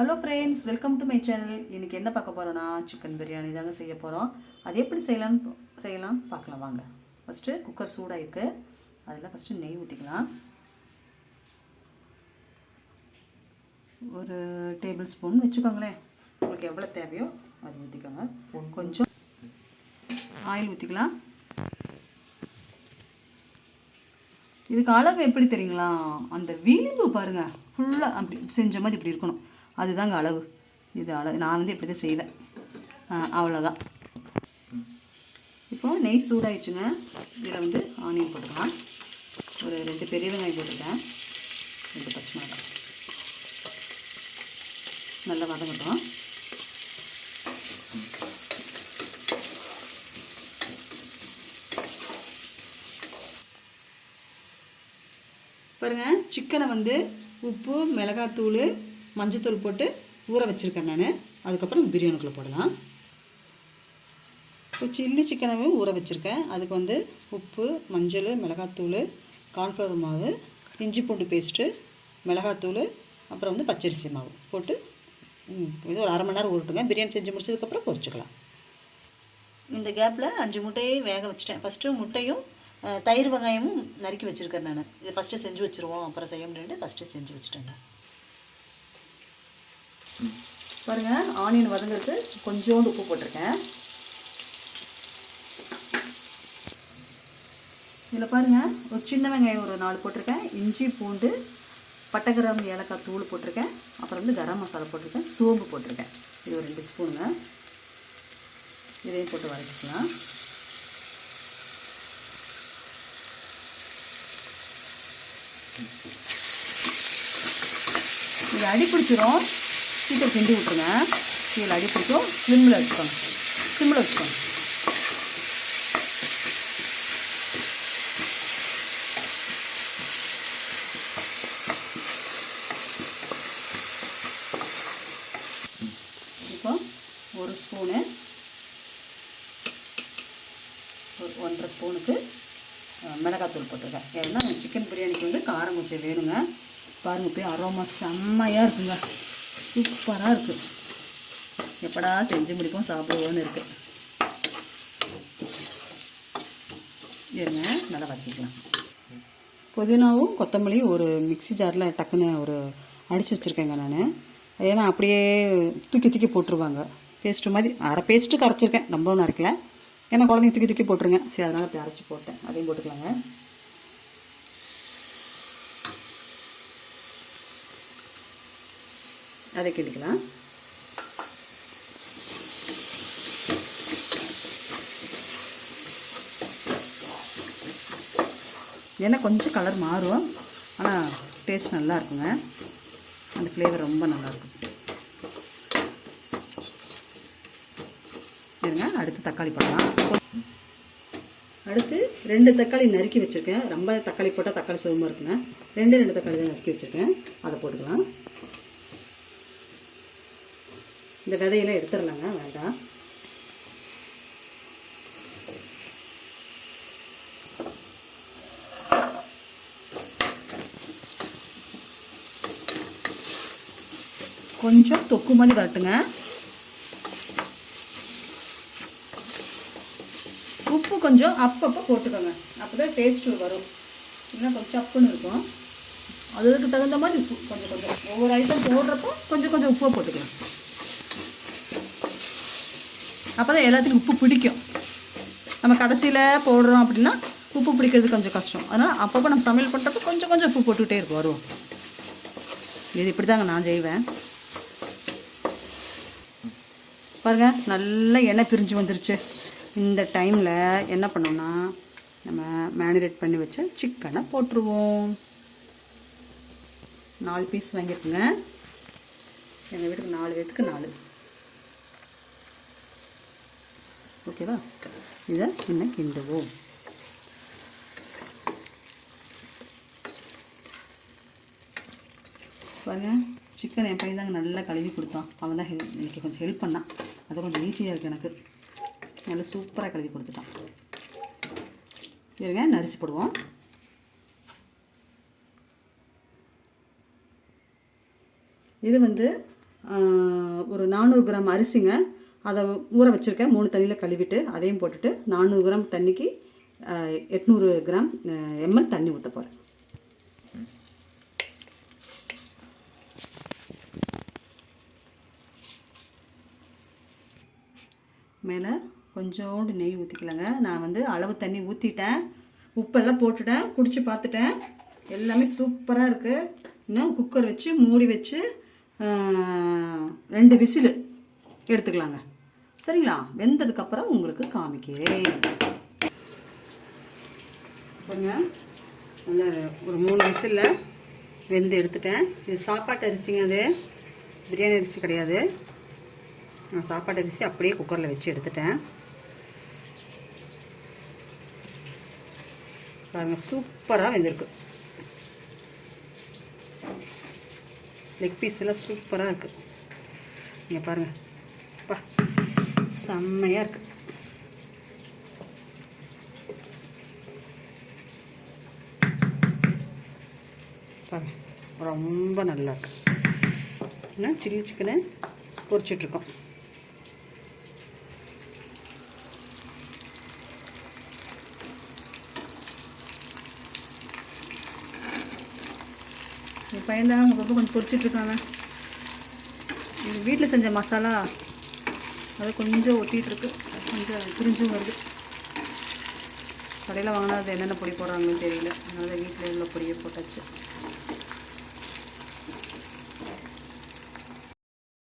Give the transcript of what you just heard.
Hello friends, welcome to my channel. இன்றைக்கி என்ன பார்க்க போகிறோன்னா சிக்கன் பிரியாணி தாங்க செய்ய போகிறோம். அது எப்படி செய்யலாம் பார்க்கலாம் வாங்க. ஃபஸ்ட்டு குக்கர் சூடாக இருக்குது. அதில் ஃபஸ்ட்டு நெய் ஊற்றிக்கலாம். ஒரு டேபிள் ஸ்பூன் வச்சுக்கோங்களேன். உங்களுக்கு எவ்வளோ தேவையோ அது ஊற்றிக்கோங்க. கொஞ்சம் ஆயில் ஊற்றிக்கலாம். இதுக்கு அளவு எப்படி தெரியுங்களா? அந்த விளிம்பு பாருங்கள், ஃபுல்லாக அப்படி செஞ்ச மாதிரி இப்படி இருக்கணும். அதுதாங்க அளவு. இது அளவு நான் இப்படி தான் செய்வேன். அவ்வளோதான். இப்போது நெய் சூடாயிடுச்சுங்க. இதில் ஆனியன் போட்டுக்கலாம். ஒரு 2 பெரிய வெங்காயம் போட்டுருக்கேன், 2 பச்சை மிளகாய். நல்லா வதங்கட்டும். பாருங்கள், சிக்கனை உப்பு, மிளகாத்தூள், மஞ்சத்தூள் போட்டு ஊற வச்சுருக்கேன் நான். அதுக்கப்புறம் பிரியாணிக்குள்ளே போடலாம். இப்போ சில்லி சிக்கனவே ஊற வச்சுருக்கேன். அதுக்கு உப்பு, மஞ்சள், மிளகாத்தூள், கார்ன்ஃப்ளவர் மாவு, இஞ்சி பூண்டு பேஸ்ட்டு, மிளகாத்தூள், அப்புறம் பச்சரிசி மாவு போட்டு இது ஒரு 1/2 மணி நேரம் ஊறட்டுங்க. பிரியாணி செஞ்சு முடிச்சதுக்கப்புறம் பொரிச்சுக்கலாம். இந்த கேப்பில் 5 முட்டையை வேக வச்சுட்டேன். ஃபஸ்ட்டு முட்டையும் தயிர் வெங்காயமும் நறுக்கி வச்சுருக்கேன் நான். இதை ஃபஸ்ட்டு செஞ்சு வச்சுருவோம், அப்புறம் செய்ய முடியாது. ஃபஸ்ட்டு செஞ்சு வச்சுட்டேங்க. பாருங்கள், ஆனியன் வதங்கிறது கொஞ்சோண்டு உப்பு போட்டிருக்கேன். இதில் பாருங்கள், ஒரு சின்ன வெங்காயம் ஒரு 4 போட்டிருக்கேன். இஞ்சி பூண்டு, பட்டை கிராம்பு, ஏலக்காய் தூள் போட்டிருக்கேன். அப்புறம் கரம் மசாலா போட்டிருக்கேன். சோம்பு போட்டிருக்கேன். இது ஒரு 2 ஸ்பூனுங்க. இதையும் போட்டு வதக்கிக்கலாம். இது அடி பிடிச்சிரும், சீக்கிரம் கிண்டி விட்ருங்க. இதில் அடி பிடிக்கும். சிம்மில் வச்சுக்கோங்க. இப்போ ஒரு ஸ்பூனு, ஒரு 1.5 ஸ்பூனுக்கு மிளகாத்தூள் போட்டிருக்கேன். ஏன்னா சிக்கன் பிரியாணிக்கு காரம் கொஞ்சம் வேணுங்க. பாருங்கள், போய் அரோமா செம்மையாக இருக்குங்க. சூப்பராக இருக்குது. எப்படா செஞ்சு முடிப்போம் சாப்பிடுவோன்னு இருக்குது. இருங்க, நல்லா வதக்கிக்கலாம். புதினாவும் கொத்தமல்லியும் ஒரு மிக்ஸி ஜாரில் டக்குன்னு ஒரு அடித்து வச்சுருக்கேங்க நான். அது ஏன்னா அப்படியே தூக்கி போட்டுருவாங்க. பேஸ்ட்டு மாதிரி அரை பேஸ்ட்டு கரைச்சிருக்கேன், ரொம்ப ஒன்றும் அரைக்கல. ஏன்னா குழந்தைங்க தூக்கி போட்டுருங்க. சரி, அதனால் அப்படி அரைச்சி போட்டேன். அதையும் போட்டுக்கலாங்க. அதை கிண்டிக்கலாம். ஏன்னா கொஞ்சம் கலர் மாறும், ஆனால் டேஸ்ட் நல்லா இருக்குங்க. அந்த ஃப்ளேவர் ரொம்ப நல்லாயிருக்கும். இருங்க, அடுத்து தக்காளி போடலாம். அடுத்து 2 தக்காளி நறுக்கி வச்சுருக்கேன். ரொம்ப தக்காளி போட்டால் தக்காளி சுகமாக இருக்குங்க. 2 தக்காளி தான் நறுக்கி வச்சுருக்கேன். அதை போட்டுக்கலாம். இந்த விதையெல்லாம் எடுத்துடலாங்க, வேண்டாம். கொஞ்சம் தொக்கு மாதிரி வரட்டுங்க. உப்பு கொஞ்சம் அப்பப்போ போட்டுக்கோங்க, அப்போ தான் டேஸ்ட்டு வரும். இல்லைன்னா கொஞ்சம் சப்புன்னு இருக்கும். அதுக்கு தகுந்த மாதிரி உப்பு கொஞ்சம் ஒவ்வொரு ஐட்டம் போடுறப்போ கொஞ்சம் உப்பு போட்டுக்கலாம். அப்போ தான் எல்லாத்துக்கும் உப்பு பிடிக்கும். நம்ம கடைசியில் போடுறோம் அப்படின்னா உப்பு பிடிக்கிறது கொஞ்சம் கஷ்டம். அதனால் அப்பப்போ நம்ம சமையல் பண்ணுறப்போ கொஞ்சம் உப்பு போட்டுக்கிட்டே இருக்கும், வரும். இது இப்படி தாங்க நான் செய்வேன். பாருங்கள், நல்லா எண்ணெய் பிரிஞ்சு வந்துருச்சு. இந்த டைமில் என்ன பண்ணோம்னா, நம்ம மேரினேட் பண்ணி வச்ச சிக்கனை போட்டுருவோம். 4 பீஸ் வாங்கியிருக்குங்க. எங்கள் வீட்டுக்கு 4 பேருக்கு 4. ஓகேவா? இதை இன்னும் கிண்டுவோம். பாருங்க, சிக்கன் என் பையன் தாங்க நல்லா கழுவி கொடுத்தான். அவன் தான் எனக்கு கொஞ்சம் ஹெல்ப் பண்ணான். அது கொஞ்சம் ஈஸியாக இருக்குது எனக்கு. நல்லா சூப்பராக கழுவி கொடுத்துட்டான். இருங்க, அரிசி போடுவோம். இது ஒரு 400 கிராம் அரிசிங்க. அதை ஊற வச்சுருக்கேன் 3 தண்ணியில் கழுவிட்டு. அதையும் போட்டுட்டு 400 கிராம் தண்ணிக்கு 800 கிராம் எம்எல் தண்ணி ஊற்ற போகிறேன். மேலே கொஞ்சோண்டு நெய் ஊற்றிக்கலாங்க. நான் வந்து அளவு தண்ணி ஊற்றிட்டேன், உப்பெல்லாம் போட்டுட்டேன், குடிச்சு பார்த்துட்டேன், எல்லாமே சூப்பராக இருக்குது. இன்னும் குக்கர் வச்சு மூடி வச்சு 2 விசில் எடுத்துக்கலாங்க. சரிங்களா? வெந்ததுக்கப்புறம் உங்களுக்கு காமிக்கிறேன். பாருங்க, நல்லா ஒரு 3 விசிலில் வெந்து எடுத்துட்டேன். இது சாப்பாட்டு அரிசிங்க, அது பிரியாணி அரிசி கிடையாது. நான் சாப்பாட்டு அரிசி அப்படியே குக்கரில் வச்சு எடுத்துட்டேன். பாருங்கள், சூப்பராக வெந்திருக்கு. லெக் பீஸ் எல்லாம் சூப்பராக இருக்குது. நீங்கள் பாருங்கள், பா செம்மையாக இருக்குது. பாருங்கள், ரொம்ப நல்லா இருக்கு. இன்னும் சில்லி சிக்கனை பொரிச்சிட்ருக்கோம். என் பையன் தான் உங்கள் கொஞ்சம் பொரிச்சிட்ருக்காங்க. இது வீட்டில் செஞ்ச மசாலா அது கொஞ்சம் ஒட்டிகிட்ருக்கு, கொஞ்சம் பிரிஞ்சும் வருது. கடையில் வாங்கினா அது என்னென்ன பொடி போடுறாங்கன்னு தெரியல, அதனால் வீட்டில் உள்ள பொடியை போட்டாச்சு.